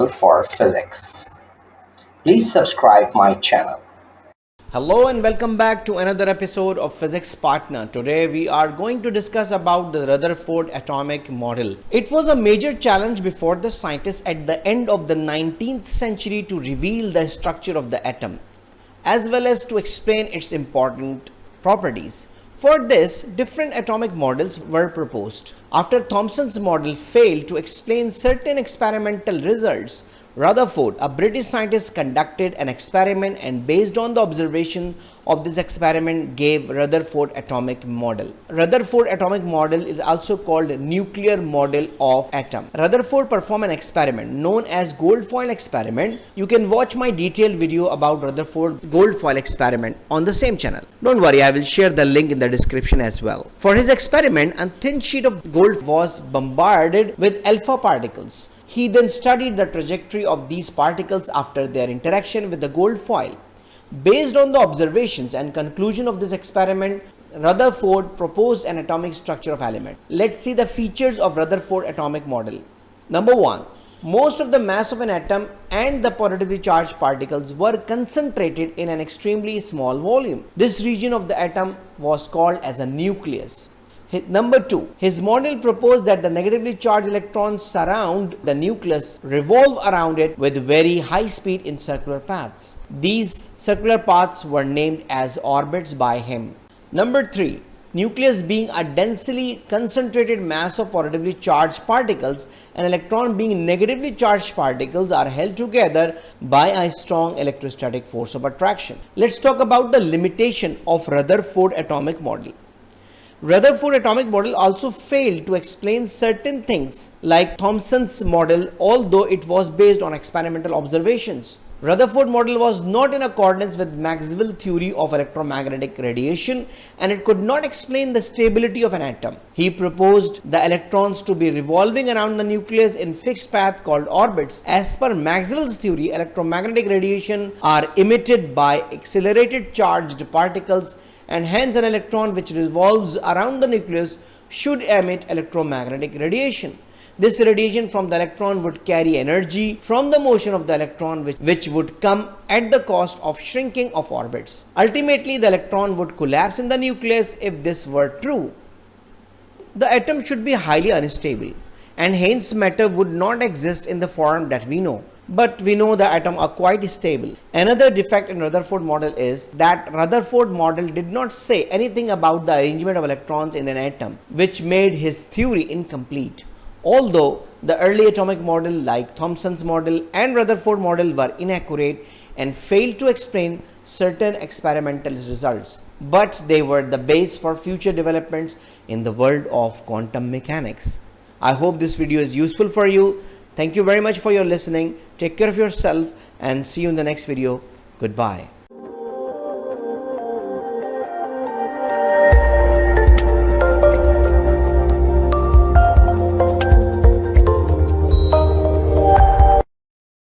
channel for physics. Please subscribe my channel. Hello and welcome back to another episode of Physics Partner. Today we are going to discuss about the Rutherford Atomic Model. It was a major challenge before the scientists at the end of the 19th century to reveal the structure of the atom, as well as to explain its important properties. For this, different atomic models were proposed. After Thomson's model failed to explain certain experimental results, Rutherford, a British scientist, conducted an experiment and based on the observation of this experiment gave Rutherford Atomic Model. Rutherford Atomic Model is also called nuclear model of atom. Rutherford performed an experiment known as gold foil experiment. You can watch my detailed video about Rutherford gold foil experiment on the same channel. Don't worry, I will share the link in the description as well. For his experiment, a thin sheet of gold was bombarded with alpha particles. He then studied the trajectory of these particles after their interaction with the gold foil. Based on the observations and conclusion of this experiment, Rutherford proposed an atomic structure of element. Let's see the features of Rutherford atomic model. Number 1. Most of the mass of an atom and the positively charged particles were concentrated in an extremely small volume. This region of the atom was called as a nucleus. Number 2. His model proposed that the negatively charged electrons surround the nucleus, revolve around it with very high speed in circular paths. These circular paths were named as orbits by him. Number 3. Nucleus being a densely concentrated mass of positively charged particles and electron being negatively charged particles are held together by a strong electrostatic force of attraction. Let's talk about the limitation of Rutherford atomic model. Rutherford atomic model also failed to explain certain things like Thomson's model, although it was based on experimental observations. Rutherford model was not in accordance with Maxwell's theory of electromagnetic radiation and it could not explain the stability of an atom. He proposed the electrons to be revolving around the nucleus in fixed path called orbits. As per Maxwell's theory, electromagnetic radiation are emitted by accelerated charged particles, and hence an electron which revolves around the nucleus should emit electromagnetic radiation. This radiation from the electron would carry energy from the motion of the electron which would come at the cost of shrinking of orbits. Ultimately, the electron would collapse in the nucleus if this were true. The atom should be highly unstable and hence matter would not exist in the form that we know. But we know the atom are quite stable. Another defect in Rutherford model is that Rutherford model did not say anything about the arrangement of electrons in an atom, which made his theory incomplete. Although the early atomic model like Thomson's model and Rutherford model were inaccurate and failed to explain certain experimental results, but they were the base for future developments in the world of quantum mechanics. I hope this video is useful for you. Thank you very much for your listening. Take care of yourself and see you in the next video. Goodbye.